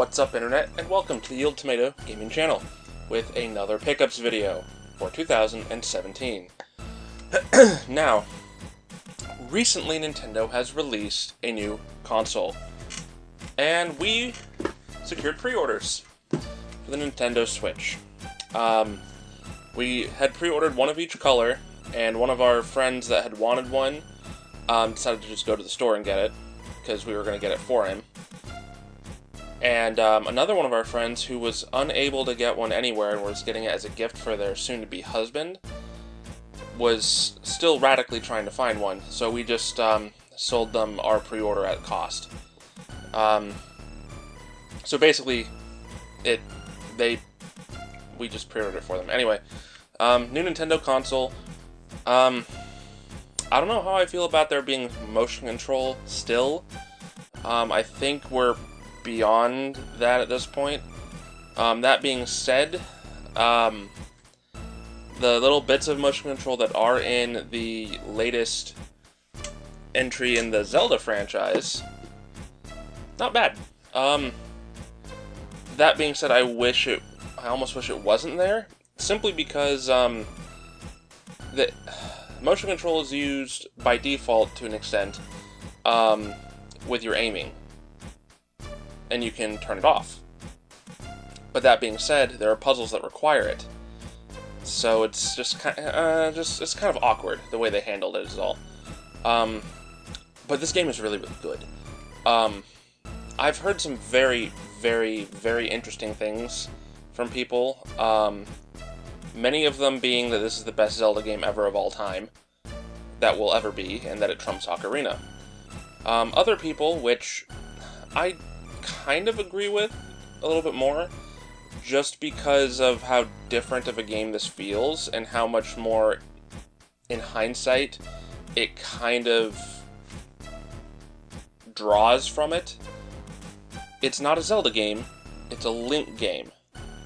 What's up, Internet, and welcome to the YieldTomato gaming channel with another pickups video for 2017. Now, recently Nintendo has released a new console, and we secured pre-orders for the Nintendo Switch. We had pre-ordered one of each color, and one of our friends that had wanted one decided to just go to the store and get it, because we were going to get it for him. And another one of our friends who was unable to get one anywhere and was getting it as a gift for their soon-to-be husband was still radically trying to find one, so we just sold them our pre-order at cost. So basically, we just pre-ordered it for them. Anyway, new Nintendo console. I don't know how I feel about there being motion control still. I think we're beyond that at this point. That being said, the little bits of motion control that are in the latest entry in the Zelda franchise, not bad. That being said, I almost wish it wasn't there, simply because the motion control is used by default to an extent with your aiming, and you can turn it off. But that being said, there are puzzles that require it, so it's just kind of awkward the way they handled it is all. But this game is really, really good. I've heard some very, very, very interesting things from people. Many of them being that this is the best Zelda game ever of all time, that will ever be, and that it trumps Ocarina. Other people, which I kind of agree with a little bit more, just because of how different of a game this feels, and how much more, in hindsight, it kind of draws from it. It's not a Zelda game, it's a Link game.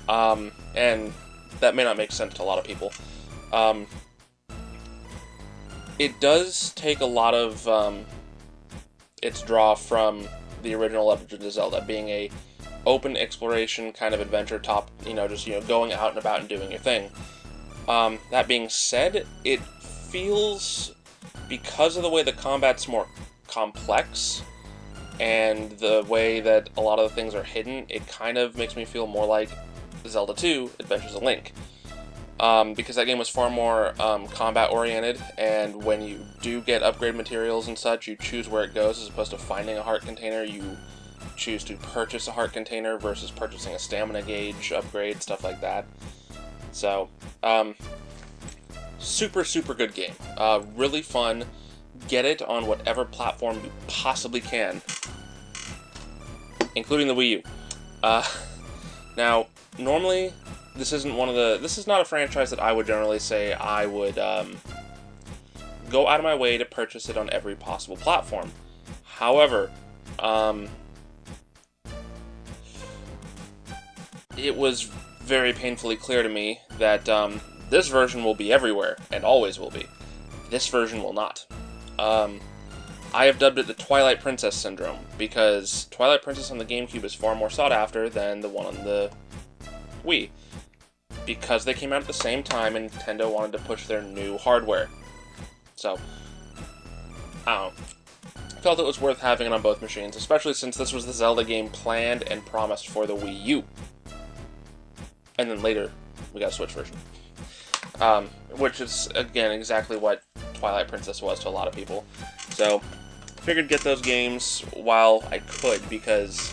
And that may not make sense to a lot of people. It does take a lot of its draw from the original Legend of Zelda, being a open exploration kind of adventure going out and about and doing your thing. That being said, it feels, because of the way the combat's more complex, and the way that a lot of the things are hidden, it kind of makes me feel more like Zelda 2, Adventures of Link. Because that game was far more combat-oriented, and when you do get upgrade materials and such, you choose where it goes as opposed to finding a heart container. You choose to purchase a heart container versus purchasing a stamina gauge upgrade, stuff like that. So, super, super good game. Really fun. Get it on whatever platform you possibly can, including the Wii U. Now, normally, this is not a franchise that I would generally say I would go out of my way to purchase it on every possible platform. However, it was very painfully clear to me that this version will be everywhere, and always will be. This version will not. I have dubbed it the Twilight Princess syndrome, because Twilight Princess on the GameCube is far more sought after than the one on the Wii, because they came out at the same time and Nintendo wanted to push their new hardware. So, I don't know. I felt it was worth having it on both machines, especially since this was the Zelda game planned and promised for the Wii U. And then later, we got a Switch version. Which is, again, exactly what Twilight Princess was to a lot of people. So, figured get those games while I could, because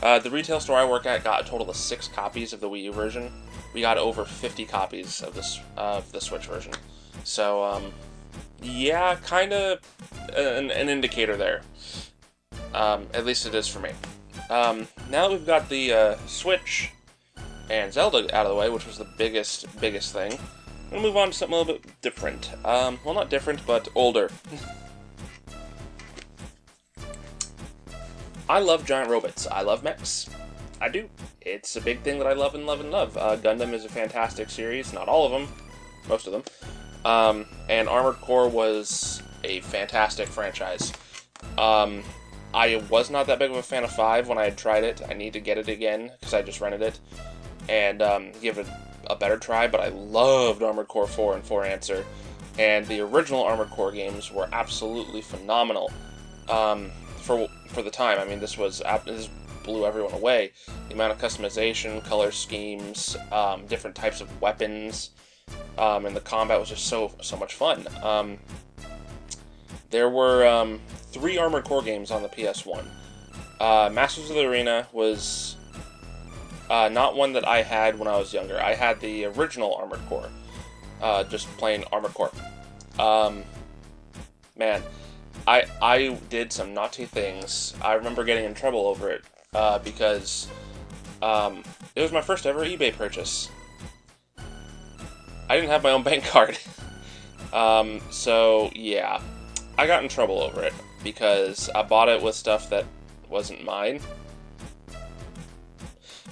the retail store I work at got a total of 6 copies of the Wii U version. We got over 50 copies of the Switch version. So, yeah, kind of an indicator there. At least it is for me. Now that we've got the Switch and Zelda out of the way, which was the biggest thing, I'm going to move on to something a little bit different. Well, not different, but older. I love giant robots. I love mechs. I do. It's a big thing that I love and love and love. Gundam is a fantastic series. Not all of them. Most of them. And Armored Core was a fantastic franchise. I was not that big of a fan of 5 when I had tried it. I need to get it again, because I just rented it, and give it a better try, but I loved Armored Core 4 and 4 Answer, and the original Armored Core games were absolutely phenomenal for the time. I mean, this blew everyone away. The amount of customization, color schemes, different types of weapons, and the combat was just so much fun. There were 3 Armored Core games on the PS1. Masters of the Arena was not one that I had when I was younger. I had the original Armored Core, just plain Armored Core. Man, I did some naughty things. I remember getting in trouble over it, because it was my first ever eBay purchase. I didn't have my own bank card. So, yeah. I got in trouble over it, because I bought it with stuff that wasn't mine.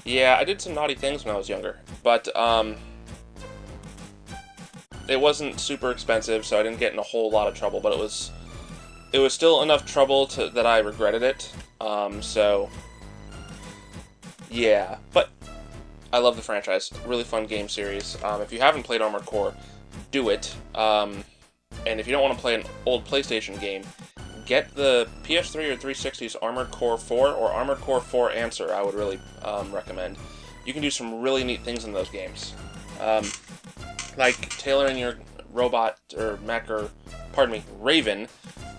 Yeah, I did some naughty things when I was younger, but, it wasn't super expensive, so I didn't get in a whole lot of trouble, but it was still enough trouble that I regretted it, so, yeah, but I love the franchise. Really fun game series. If you haven't played Armored Core, do it, and if you don't want to play an old PlayStation game, get the PS3 or 360's Armored Core 4 or Armored Core 4 Answer, I would really recommend. You can do some really neat things in those games. Like tailoring your robot, or mech, or, pardon me, Raven,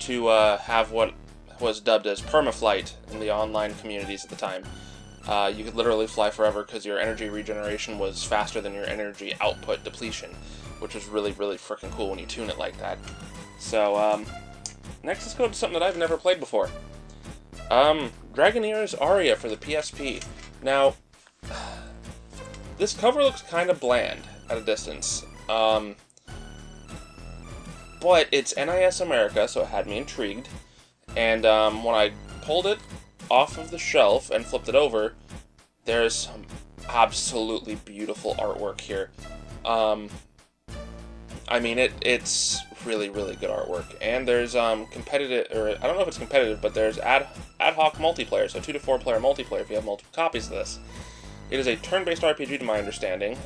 to have what was dubbed as permaflight in the online communities at the time. You could literally fly forever because your energy regeneration was faster than your energy output depletion, which is really, really freaking cool when you tune it like that. So, next let's go to something that I've never played before. Dragonair Zaria for the PSP. Now, this cover looks kind of bland at a distance. But it's NIS America, so it had me intrigued. And when I pulled it off of the shelf and flipped it over, there's some absolutely beautiful artwork here. I mean, it's really, really good artwork. And there's competitive, or I don't know if it's competitive, but there's ad hoc multiplayer, so 2 to 4 player multiplayer if you have multiple copies of this. It is a turn-based RPG to my understanding.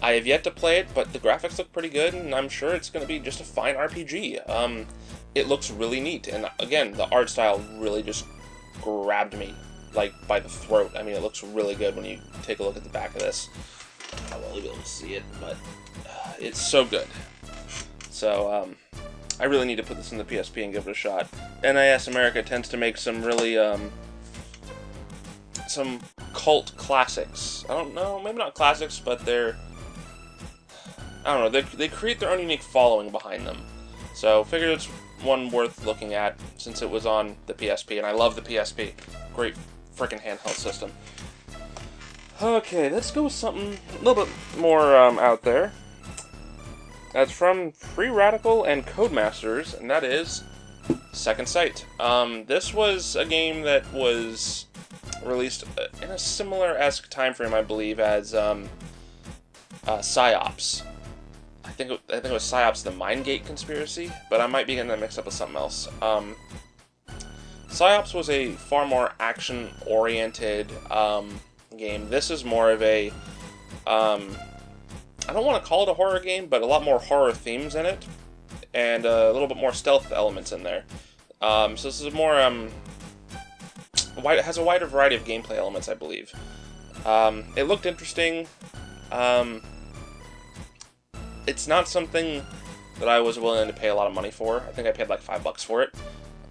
I have yet to play it, but the graphics look pretty good, and I'm sure it's going to be just a fine RPG. It looks really neat, and again, the art style really just grabbed me, like, by the throat. I mean, it looks really good when you take a look at the back of this. I won't be able to see it, but it's so good. So, I really need to put this in the PSP and give it a shot. NIS America tends to make some really, some cult classics. I don't know, maybe not classics, but they're, I don't know, they create their own unique following behind them. So, figured it's one worth looking at, since it was on the PSP, and I love the PSP. Great frickin' handheld system. Okay, let's go with something a little bit more out there. That's from Free Radical and Codemasters, and that is Second Sight. This was a game that was released in a similar-esque time frame, I believe, as PsyOps. I think it was PsyOps the Mindgate Conspiracy, but I might be getting that mixed up with something else. PsyOps was a far more action-oriented game. This is more of a, I don't want to call it a horror game, but a lot more horror themes in it, and a little bit more stealth elements in there. So this is more, it has a wider variety of gameplay elements, I believe. It looked interesting. It's not something that I was willing to pay a lot of money for. I think I paid like $5 for it.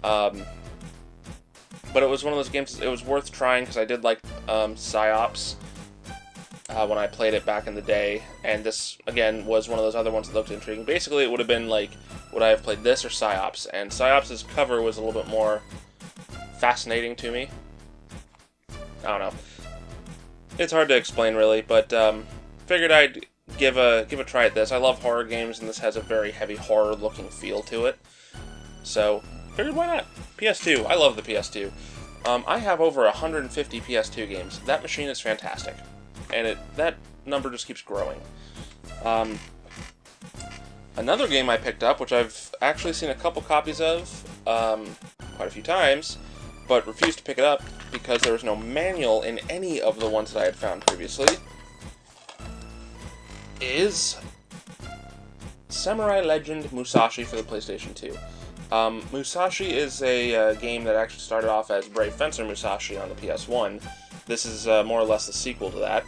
But it was one of those games, it was worth trying, because I did like PsyOps when I played it back in the day, and this, again, was one of those other ones that looked intriguing. Basically, it would have been like, would I have played this or PsyOps? And PsyOps' cover was a little bit more fascinating to me. I don't know. It's hard to explain, really, but figured I'd give a try at this. I love horror games, and this has a very heavy horror-looking feel to it. So, figured why not? PS2. I love the PS2. I have over 150 PS2 games. That machine is fantastic. And that number just keeps growing. Another game I picked up, which I've actually seen a couple copies of, quite a few times, but refused to pick it up because there was no manual in any of the ones that I had found previously, is Samurai Legend Musashi for the PlayStation 2. Musashi is a game that actually started off as Brave Fencer Musashi on the PS1. This is more or less the sequel to that.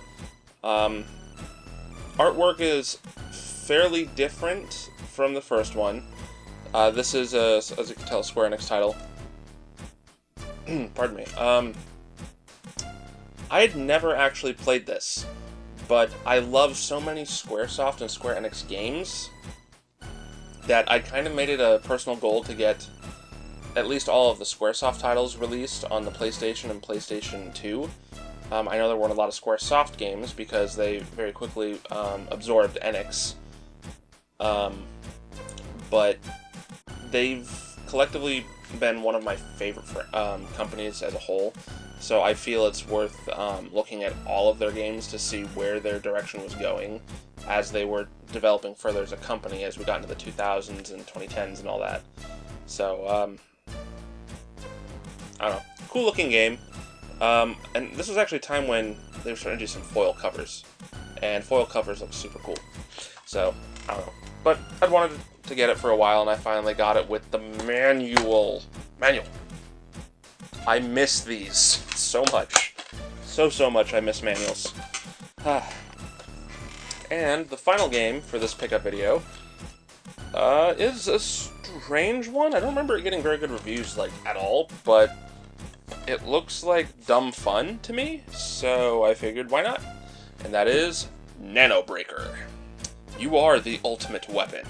Artwork is fairly different from the first one. This is, as you can tell, a Square Enix title. Pardon me. I had never actually played this, but I love so many Squaresoft and Square Enix games that I kind of made it a personal goal to get at least all of the Squaresoft titles released on the PlayStation and PlayStation 2. I know there weren't a lot of Squaresoft games because they very quickly absorbed Enix, but they've collectively been one of my favorite companies as a whole, so I feel it's worth looking at all of their games to see where their direction was going as they were developing further as a company as we got into the 2000s and 2010s and all that. So, I don't know. Cool looking game. And this was actually a time when they were starting to do some foil covers. And foil covers look super cool. So, I don't know. But I'd wanted to get it for a while, and I finally got it with the manual. I miss these so much. So much I miss manuals. And the final game for this pickup video is a strange one. I don't remember it getting very good reviews, like, at all, but it looks like dumb fun to me, so I figured why not? And that is Nanobreaker. You are the ultimate weapon.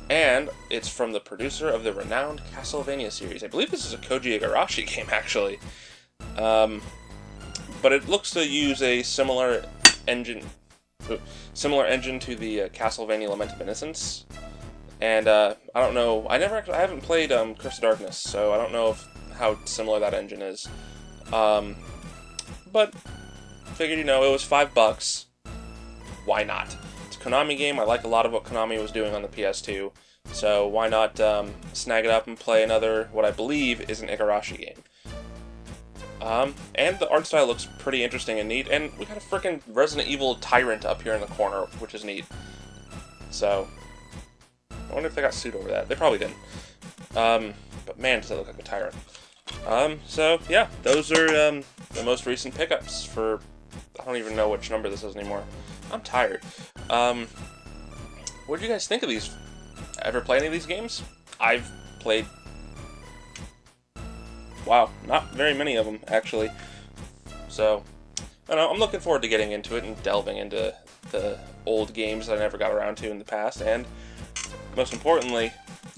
And it's from the producer of the renowned Castlevania series. I believe this is a Koji Igarashi game, actually. But it looks to use a similar engine to the Castlevania Lament of Innocence. And I don't know, I haven't played Curse of Darkness, so I don't know how similar that engine is. But figured, it was $5. Why not? It's a Konami game. I like a lot of what Konami was doing on the PS2, so why not snag it up and play another, what I believe is an Igarashi game. And the art style looks pretty interesting and neat, and we got a freaking Resident Evil Tyrant up here in the corner, which is neat. So, I wonder if they got sued over that. They probably didn't. But man, does that look like a Tyrant. So, yeah, those are the most recent pickups for, I don't even know which number this is anymore. I'm tired. What did you guys think of these? Ever play any of these games? I've played, wow, not very many of them, actually. So, I don't know, I'm looking forward to getting into it and delving into the old games that I never got around to in the past, and most importantly,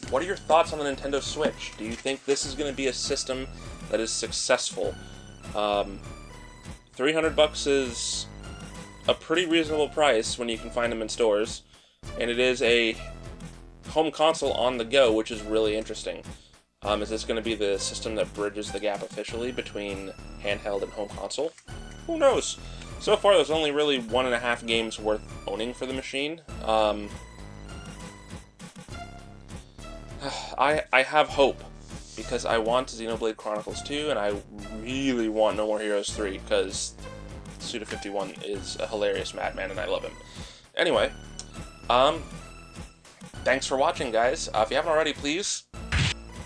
what are your thoughts on the Nintendo Switch? Do you think this is going to be a system that is successful? $300 is a pretty reasonable price when you can find them in stores, and it is a home console on the go, which is really interesting. Is this going to be the system that bridges the gap officially between handheld and home console? Who knows? So far, there's only really 1.5 games worth owning for the machine. I have hope, because I want Xenoblade Chronicles 2, and I really want No More Heroes 3, because Suda51 is a hilarious madman, and I love him. Anyway, thanks for watching, guys. If you haven't already, please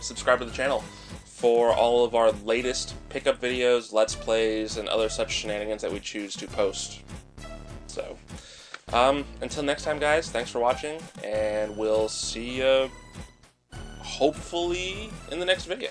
subscribe to the channel for all of our latest pickup videos, Let's Plays, and other such shenanigans that we choose to post. So, until next time, guys, thanks for watching, and we'll see you hopefully in the next video.